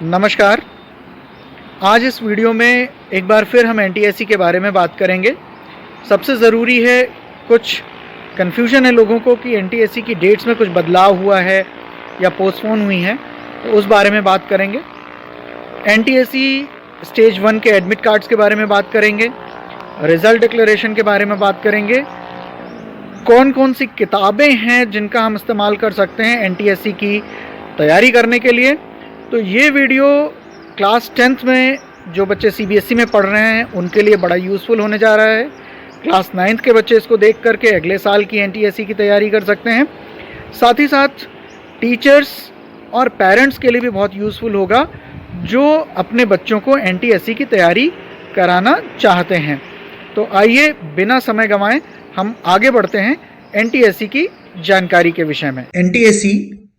नमस्कार। आज इस वीडियो में एक बार फिर हम एनटीएससी के बारे में बात करेंगे। सबसे ज़रूरी है, कुछ कन्फ्यूजन है लोगों को कि एनटीएससी की डेट्स में कुछ बदलाव हुआ है या पोस्टपोन हुई हैं, तो उस बारे में बात करेंगे। एनटीएससी स्टेज 1 के एडमिट कार्ड्स के बारे में बात करेंगे, रिज़ल्ट डिक्लेरेशन के बारे में बात करेंगे, कौन कौन सी किताबें हैं जिनका हम इस्तेमाल कर सकते हैं एनटीएससी की तैयारी करने के लिए। तो ये वीडियो क्लास 10th में जो बच्चे सीबीएसई में पढ़ रहे हैं उनके लिए बड़ा यूज़फुल होने जा रहा है। क्लास 9th के बच्चे इसको देख करके अगले साल की एनटीएससी की तैयारी कर सकते हैं। साथ ही साथ टीचर्स और पेरेंट्स के लिए भी बहुत यूज़फुल होगा जो अपने बच्चों को एनटीएससी की तैयारी कराना चाहते हैं। तो आइए बिना समय गंवाए हम आगे बढ़ते हैं एनटीएससी की जानकारी के विषय में। एनटीएससी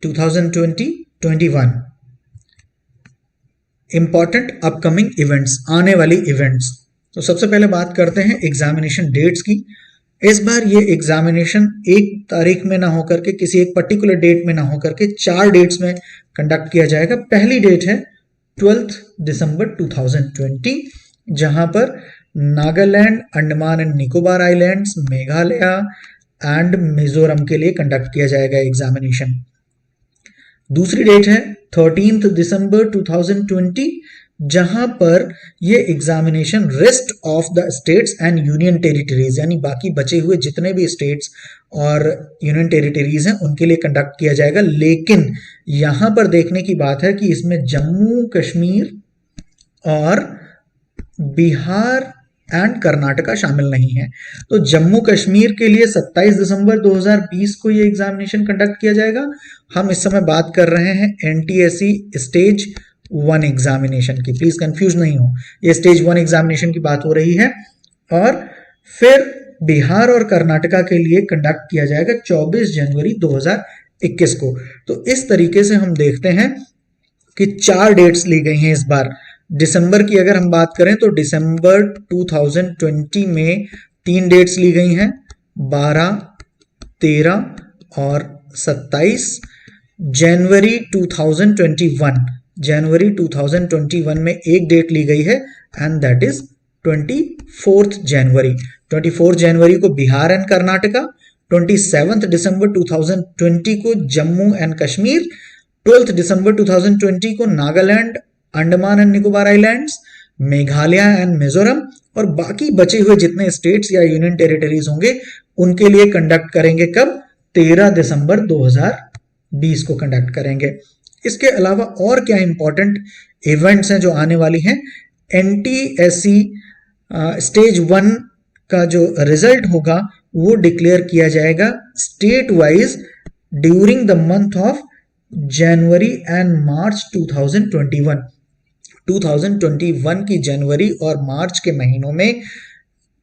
2020-21 इंपॉर्टेंट अपकमिंग इवेंट्स, आने वाली इवेंट्स। तो सबसे पहले बात करते हैं एग्जामिनेशन डेट्स की। इस बार ये एग्जामिनेशन एक तारीख में ना होकर के किसी एक पर्टिकुलर डेट में ना होकर के 4 डेट्स में कंडक्ट किया जाएगा। पहली डेट है 12 दिसंबर 2020, जहां पर Nagaland, Andaman and Nicobar islands, Meghalaya and Mizoram के लिए कंडक्ट किया जाएगा एग्जामिनेशन। दूसरी डेट है 13 दिसंबर 2020, जहां पर ये examination rest of the states and union territories, यानी बाकी बचे हुए जितने भी स्टेट्स और यूनियन टेरिटरीज हैं उनके लिए कंडक्ट किया जाएगा। लेकिन यहां पर देखने की बात है कि इसमें जम्मू कश्मीर और बिहार एंड कर्नाटका शामिल नहीं है। तो जम्मू कश्मीर के लिए 27 दिसंबर 2020 को ये एग्जामिनेशन कंडक्ट किया जाएगा। हम इस समय बात कर रहे हैं एनटीएससी स्टेज 1 एग्जामिनेशन की, प्लीज कंफ्यूज नहीं हो, ये स्टेज 1 एग्जामिनेशन की बात हो रही है। और फिर बिहार और कर्नाटका के लिए कंडक्ट किया जाएगा 24 जनवरी 2021 को। तो इस तरीके से हम देखते हैं कि 4 डेट्स ली गई हैं इस बार। दिसंबर की अगर हम बात करें तो दिसंबर 2020 में 3 डेट्स ली गई हैं, 12, 13 और 27। जनवरी 2021 में एक डेट ली गई है एंड दैट इज 24 जनवरी। 24 जनवरी को बिहार एंड कर्नाटका, 27 दिसंबर 2020 को जम्मू एंड कश्मीर, 12 दिसंबर 2020 को Nagaland, Andaman and Nicobar islands, Meghalaya and Mizoram, और बाकी बचे हुए जितने स्टेट्स या यूनियन टेरिटरीज होंगे उनके लिए कंडक्ट करेंगे कब? 13 दिसंबर 2020 को कंडक्ट करेंगे। इसके अलावा और क्या इंपॉर्टेंट इवेंट्स हैं जो आने वाली हैं? एनटीएससी स्टेज 1 का जो रिजल्ट होगा वो डिक्लेयर किया जाएगा state wise during the month of January and March 2021 की जनवरी और मार्च के महीनों में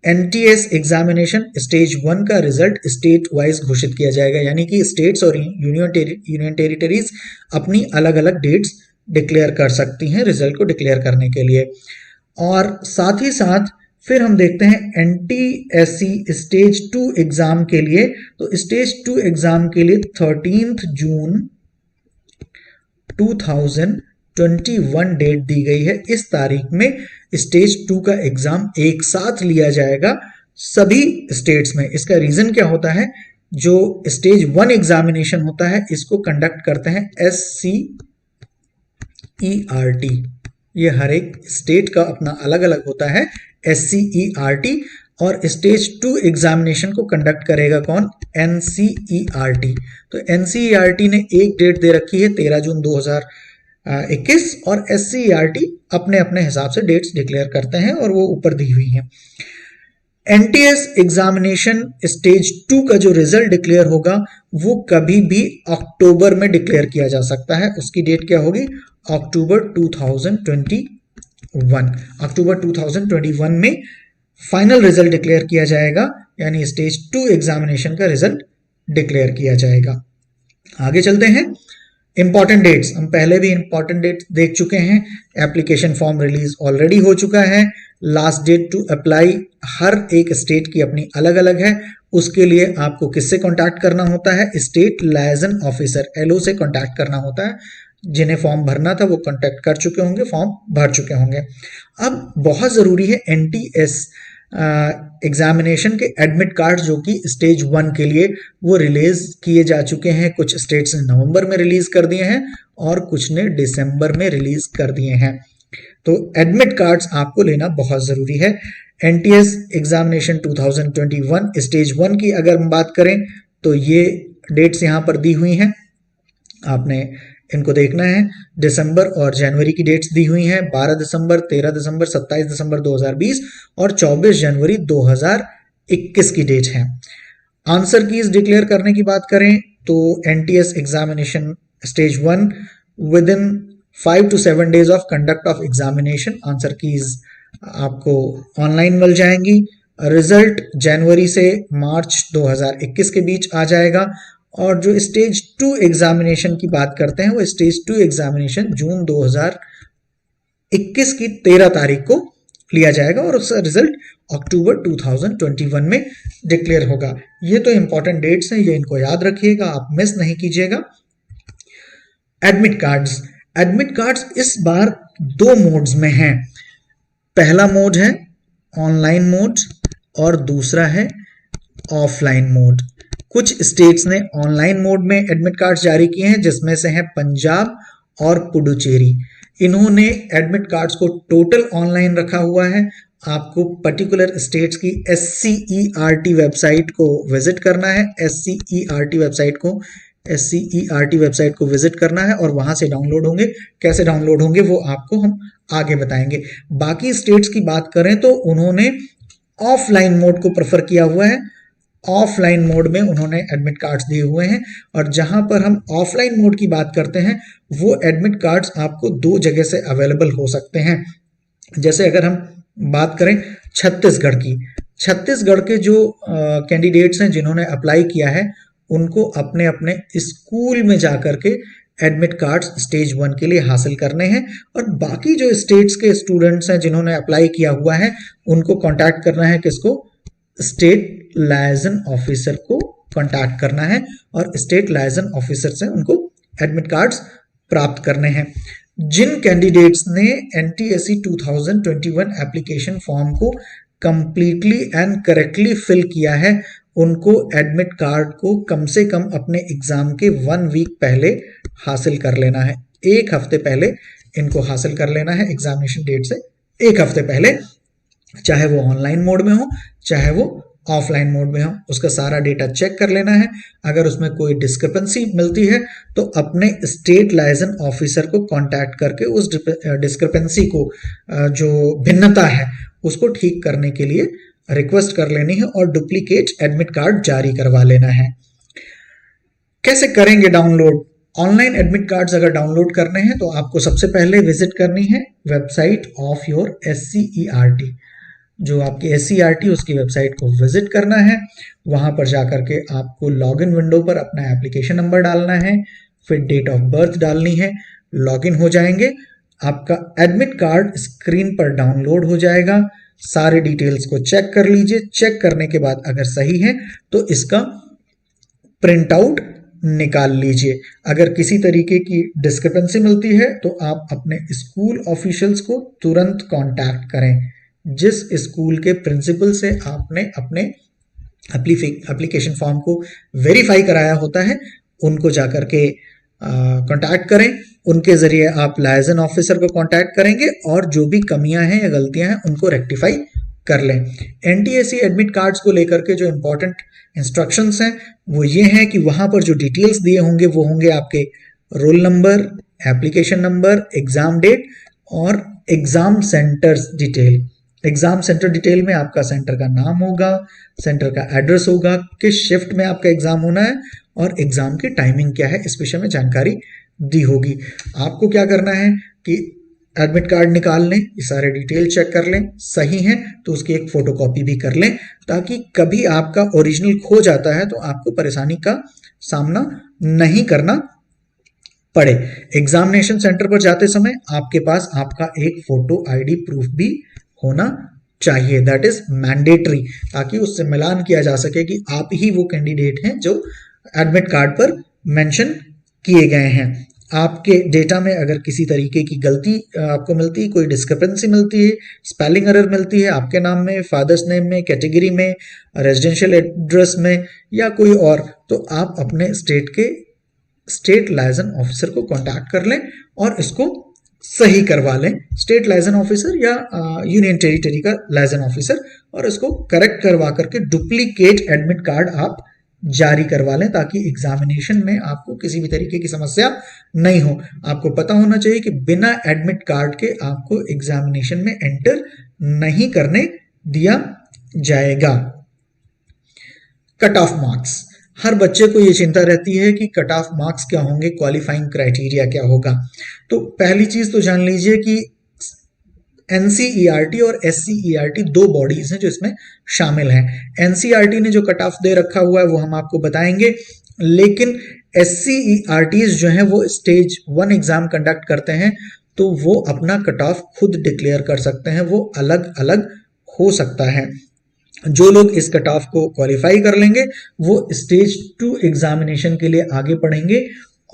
एनटीएस एग्जामिनेशन स्टेज 1 का रिजल्ट स्टेट वाइज घोषित किया जाएगा, यानी कि स्टेट्स और यूनियन टेरिटरीज अपनी अलग अलग डेट्स डिक्लेयर कर सकती हैं रिजल्ट को डिक्लेयर करने के लिए। और साथ ही साथ फिर हम देखते हैं एनटीएससी स्टेज 2 एग्जाम के लिए। तो स्टेज 2 एग्जाम के लिए 13 जून 2021 डेट दी गई है। इस तारीख में स्टेज 2 का एग्जाम एक साथ लिया जाएगा सभी स्टेट्स में। इसका रीजन क्या होता है? जो स्टेज 1 एग्जामिनेशन होता है इसको कंडक्ट करते हैं SCERT। ये हर एक स्टेट का अपना अलग अलग होता है SCERT, और स्टेज 2 एग्जामिनेशन को कंडक्ट करेगा कौन? NCERT। तो NCERT ने एक डेट दे रखी है 13 जून 2021 और SCERT अपने अपने हिसाब से डेट्स डिक्लेयर करते हैं और वो ऊपर दी हुई हैं। एनटीएस एग्जामिनेशन स्टेज 2 का जो रिजल्ट डिक्लेयर होगा वो कभी भी अक्टूबर में डिक्लेयर किया जा सकता है। उसकी डेट क्या होगी? अक्टूबर 2021। अक्टूबर 2021 में फाइनल रिजल्ट डिक्लेयर किया जाएगा, यानी स्टेज 2 एग्जामिनेशन का रिजल्ट डिक्लेयर किया जाएगा। आगे चलते हैं। इंपॉर्टेंट डेट्स, हम पहले भी इंपॉर्टेंट डेट्स देख चुके हैं। एप्लीकेशन फॉर्म रिलीज ऑलरेडी हो चुका है। लास्ट डेट टू अप्लाई हर एक स्टेट की अपनी अलग अलग है। उसके लिए आपको किससे कांटेक्ट करना होता है? स्टेट लाइजन ऑफिसर LO से कांटेक्ट करना होता है। जिन्हें फॉर्म भरना था वो कांटेक्ट कर चुके होंगे, फॉर्म भर चुके होंगे। अब बहुत ज़रूरी है NTS एग्जामिनेशन के एडमिट कार्ड जो कि स्टेज 1 के लिए वो रिलीज किए जा चुके हैं। कुछ स्टेट्स ने नवंबर में रिलीज कर दिए हैं और कुछ ने दिसंबर में रिलीज कर दिए हैं। तो एडमिट कार्ड्स आपको लेना बहुत ज़रूरी है। NTS एग्जामिनेशन 2021 स्टेज 1 की अगर हम बात करें तो ये डेट्स यहाँ पर दी हुई हैं, आपने इनको देखना है। दिसंबर और जनवरी की डेट्स दी हुई हैं, 12 दिसंबर, 13 दिसंबर, 27 दिसंबर 2020 और 24 जनवरी 2021 की डेट है। आंसर कीज डिक्लेयर करने की बात करें तो NTS examination stage 1 with in 5 to 7 days of conduct of examination answer keys आपको ऑनलाइन मिल जाएंगी। रिजल्ट जनवरी से मार्च 2021 के बीच आ जाएगा। और जो स्टेज 2 एग्जामिनेशन की बात करते हैं वो स्टेज 2 एग्जामिनेशन जून 2021 की 13 तारीख को लिया जाएगा और उसका रिजल्ट अक्टूबर 2021 में डिक्लेयर होगा। ये तो इंपॉर्टेंट डेट्स हैं, ये इनको याद रखिएगा, आप मिस नहीं कीजिएगा। एडमिट कार्ड्स इस बार 2 मोड्स में हैं। पहला मोड है ऑनलाइन मोड और दूसरा है ऑफलाइन मोड। कुछ स्टेट्स ने ऑनलाइन मोड में एडमिट कार्ड्स जारी किए हैं, जिसमें से हैं पंजाब और पुडुचेरी। इन्होंने एडमिट कार्ड्स को टोटल ऑनलाइन रखा हुआ है। आपको पर्टिकुलर स्टेट्स की SCERT वेबसाइट को विजिट करना है। SCERT वेबसाइट को विजिट करना है और वहां से डाउनलोड होंगे। कैसे डाउनलोड होंगे वो आपको हम आगे बताएंगे। बाकी स्टेट्स की बात करें तो उन्होंने ऑफलाइन मोड को प्रेफर किया हुआ है। ऑफलाइन मोड में उन्होंने एडमिट कार्ड्स दिए हुए हैं और जहां पर हम ऑफलाइन मोड की बात करते हैं वो एडमिट कार्ड्स आपको 2 जगह से अवेलेबल हो सकते हैं। जैसे अगर हम बात करें छत्तीसगढ़ के जो कैंडिडेट्स हैं जिन्होंने अप्लाई किया है उनको अपने अपने स्कूल में जाकर के एडमिट कार्ड्स स्टेज 1 के लिए हासिल करने हैं। और बाकी जो स्टेट्स के स्टूडेंट्स हैं जिन्होंने अप्लाई किया हुआ है उनको कांटेक्ट करना है, किसको? स्टेट लाइजन ऑफिसर को कांटेक्ट करना है और स्टेट लाइजन ऑफिसर से उनको एडमिट कार्ड्स प्राप्त करने हैं। जिन कैंडिडेट्स ने NTSE 2021 एप्लीकेशन फॉर्म को कंप्लीटली एंड करेक्टली फिल किया है उनको एडमिट कार्ड को कम से कम अपने एग्जाम के 1 वीक पहले हासिल कर लेना है। 1 हफ्ते पहले इनको हासिल कर लेना है, एग्जामिनेशन डेट से 1 हफ्ते पहले, चाहे वो ऑनलाइन मोड में हो चाहे वो ऑफलाइन मोड में हो। उसका सारा डेटा चेक कर लेना है। अगर उसमें कोई डिस्क्रिपेंसी मिलती है तो अपने स्टेट लाइजन ऑफिसर को कांटेक्ट करके उस डिस्क्रिपेंसी को, जो भिन्नता है, उसको ठीक करने के लिए रिक्वेस्ट कर लेनी है और डुप्लीकेट एडमिट कार्ड जारी करवा लेना है। कैसे करेंगे डाउनलोड? ऑनलाइन एडमिट कार्ड्स अगर डाउनलोड करने हैं तो आपको सबसे पहले विजिट करनी है वेबसाइट ऑफ योर SCERT। जो आपकी SCERT उसकी वेबसाइट को विजिट करना है। वहां पर जाकर के आपको लॉगिन विंडो पर अपना एप्लीकेशन नंबर डालना है, फिर डेट ऑफ बर्थ डालनी है। लॉगिन हो जाएंगे, आपका एडमिट कार्ड स्क्रीन पर डाउनलोड हो जाएगा। सारे डिटेल्स को चेक कर लीजिए। चेक करने के बाद अगर सही है तो इसका प्रिंट आउट निकाल लीजिए। अगर किसी तरीके की डिस्क्रिपेंसी मिलती है तो आप अपने स्कूल ऑफिशियल्स को तुरंत कांटेक्ट करें। जिस स्कूल के प्रिंसिपल से आपने अपने एप्लीकेशन फॉर्म को वेरीफाई कराया होता है उनको जाकर के कांटेक्ट करें। उनके जरिए आप लाइजन ऑफिसर को कांटेक्ट करेंगे और जो भी कमियां हैं या गलतियां हैं उनको रेक्टिफाई कर लें। NTSE एडमिट कार्ड्स को लेकर के जो इंपॉर्टेंट इंस्ट्रक्शंस हैं वो ये हैं कि वहां पर जो डिटेल्स दिए होंगे वो होंगे आपके roll number, application number, exam date और exam centres detail. Exam centre detail में आपका सेंटर का नाम होगा, सेंटर का एड्रेस होगा, किस शिफ्ट में आपका एग्जाम होना है और एग्जाम की टाइमिंग क्या है, इस विषय में जानकारी दी होगी। आपको क्या करना है कि एडमिट कार्ड निकाल लें, ये सारे डिटेल चेक कर लें, सही है तो उसकी एक फोटोकॉपी भी कर लें ताकि कभी आपका ओरिजिनल खो जाता है तो आपको परेशानी का सामना नहीं करना पड़े। एग्जामिनेशन सेंटर पर जाते समय आपके पास आपका एक फोटो ID प्रूफ भी होना चाहिए, दैट इज मैंडेटरी, ताकि उससे मिलान किया जा सके कि आप ही वो कैंडिडेट हैं जो एडमिट कार्ड पर मेंशन किए गए हैं। आपके डेटा में अगर किसी तरीके की गलती आपको मिलती है, कोई डिस्क्रिपेंसी मिलती है, स्पेलिंग एरर मिलती है आपके नाम में, फादर्स नेम में, कैटेगरी में, रेजिडेंशियल एड्रेस में या कोई और, तो आप अपने स्टेट लाइजन ऑफिसर को कांटेक्ट कर लें और इसको सही करवा लें, स्टेट लाइजन ऑफिसर या यूनियन टेरिटरी का लाइजन ऑफिसर, और इसको करेक्ट करवा करके डुप्लीकेट एडमिट कार्ड आप जारी करवा लें ताकि एग्जामिनेशन में आपको किसी भी तरीके की समस्या नहीं हो। आपको पता होना चाहिए कि बिना एडमिट कार्ड के आपको एग्जामिनेशन में एंटर नहीं करने दिया जाएगा। कट ऑफ मार्क्स, हर बच्चे को ये चिंता रहती है कि कट ऑफ मार्क्स क्या होंगे, क्वालिफाइंग क्राइटेरिया क्या होगा। तो पहली चीज तो जान लीजिए कि NCERT और SCERT दो बॉडीज हैं जो इसमें शामिल हैं। NCERT ने जो कट ऑफ दे रखा हुआ है वो हम आपको बताएंगे, लेकिन SCERTs जो हैं वो स्टेज 1 एग्जाम कंडक्ट करते हैं, तो वो अपना कट ऑफ खुद डिक्लेयर कर सकते हैं, वो अलग अलग हो सकता है। जो लोग इस कट ऑफ को क्वालिफाई कर लेंगे वो स्टेज 2 एग्जामिनेशन के लिए आगे बढ़ेंगे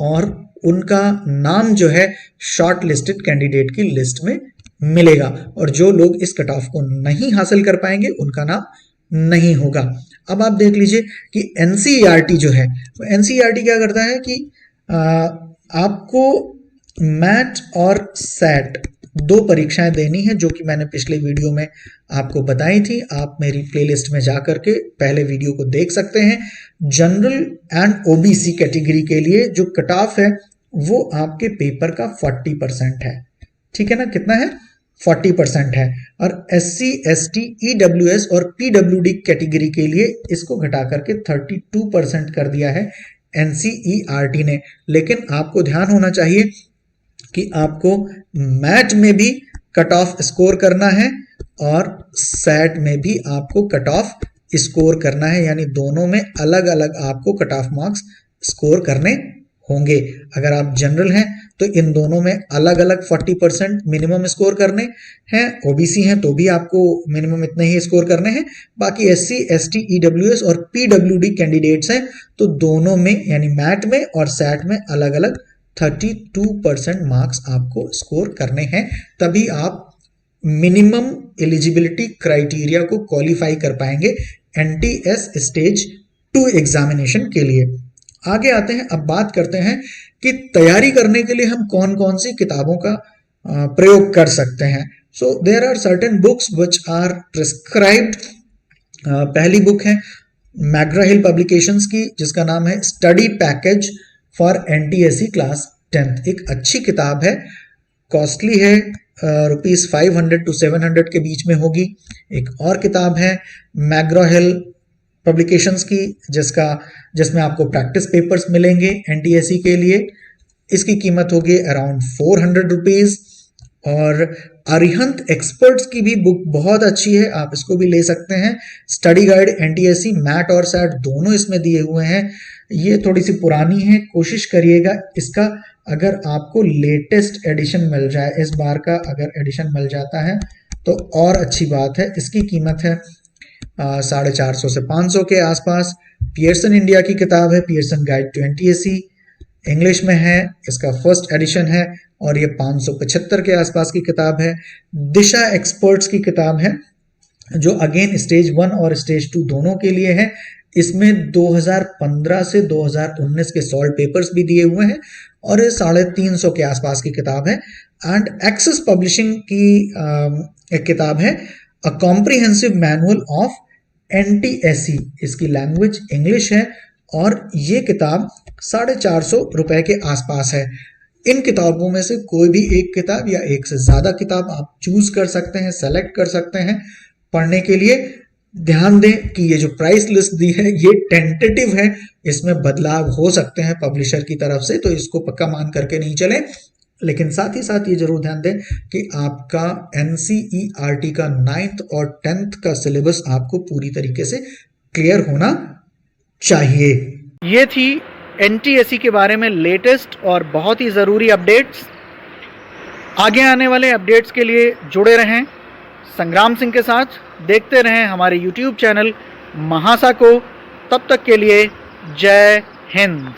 और उनका नाम जो है शॉर्ट लिस्टेड कैंडिडेट की लिस्ट में मिलेगा, और जो लोग इस कट ऑफ को नहीं हासिल कर पाएंगे उनका नाम नहीं होगा। अब आप देख लीजिए कि NCERT जो है, NCERT क्या करता है कि आपको मैट और सैट दो परीक्षाएं देनी है, जो कि मैंने पिछले वीडियो में आपको बताई थी। आप मेरी प्लेलिस्ट में जाकर के पहले वीडियो को देख सकते हैं। जनरल एंड OBC कैटेगरी के लिए जो कट ऑफ है वो आपके पेपर का 40% है, ठीक है ना, कितना है, 40% है। और SC, ST, EWS और PWD कैटेगरी के लिए इसको घटा करके 32% कर दिया है NCERT ने। लेकिन आपको ध्यान होना चाहिए कि आपको मैट में भी कट ऑफ स्कोर करना है और सैट में भी आपको कट ऑफ स्कोर करना है, यानी दोनों में अलग अलग आपको कट ऑफ मार्क्स स्कोर करने होंगे। अगर आप जनरल हैं तो इन दोनों में अलग अलग 40% मिनिमम स्कोर करने हैं, OBC हैं तो भी आपको मिनिमम इतने ही स्कोर करने हैं। बाकी SC, ST, EWS और PWD कैंडिडेट्स हैं तो दोनों में यानी मैट में और सैट में अलग अलग 32% मार्क्स आपको स्कोर करने हैं, तभी आप मिनिमम एलिजिबिलिटी क्राइटेरिया को क्वालिफाई कर पाएंगे NTS स्टेज 2 एग्जामिनेशन के लिए। आगे आते हैं, अब बात करते हैं कि तैयारी करने के लिए हम कौन कौन सी किताबों का प्रयोग कर सकते हैं। So there are certain books which are prescribed. पहली बुक है मैग्रा हिल पब्लिकेशंस की, जिसका नाम है study package for NTSE class 10th। एक अच्छी किताब है, कॉस्टली है, ₹500 to 700 के बीच में होगी। एक और किताब है मैग्रा हिल पब्लिकेशंस की, जिसमें आपको प्रैक्टिस पेपर्स मिलेंगे NTSE के लिए। इसकी कीमत होगी अराउंड ₹400। और अरिहंत एक्सपर्ट्स की भी बुक बहुत अच्छी है, आप इसको भी ले सकते हैं। स्टडी गाइड NTSE मैट और सैट दोनों इसमें दिए हुए हैं। ये थोड़ी सी पुरानी है, कोशिश करिएगा इसका अगर आपको लेटेस्ट एडिशन मिल जाए, इस बार का अगर एडिशन मिल जाता है तो और अच्छी बात है। इसकी कीमत है 450 से 500 के आसपास। पियर्सन इंडिया की किताब है Pearson guide to NTSE, English में है, इसका फर्स्ट एडिशन है और ये 575 के आसपास की किताब है। दिशा एक्सपर्ट्स की किताब है जो अगेन स्टेज 1 और स्टेज 2 दोनों के लिए है। इसमें 2015 से 2019 के सॉल्व पेपर्स भी दिए हुए हैं और ये 350 के आसपास की किताब है। एंड एक्सेस पब्लिशिंग की एक किताब है a comprehensive manual of NTSE, इसकी लैंग्वेज इंग्लिश है और ये किताब 450 के आसपास है। इन किताबों में से कोई भी एक किताब या एक से ज़्यादा किताब आप चूज कर सकते हैं, सेलेक्ट कर सकते हैं पढ़ने के लिए। ध्यान दें कि ये जो प्राइस लिस्ट दी है ये टेंटेटिव है, इसमें बदलाव हो सकते हैं पब्लिशर की तरफ से, तो इसको पक्का मान करके नहीं चलें। लेकिन साथ ही साथ ये जरूर ध्यान दें कि आपका NCERT का 9th और 10th का सिलेबस आपको पूरी तरीके से क्लियर होना चाहिए। ये थी NTSE के बारे में लेटेस्ट और बहुत ही ज़रूरी अपडेट्स। आगे आने वाले अपडेट्स के लिए जुड़े रहें संग्राम सिंह के साथ, देखते रहें हमारे YouTube चैनल महासा को। तब तक के लिए जय हिंद।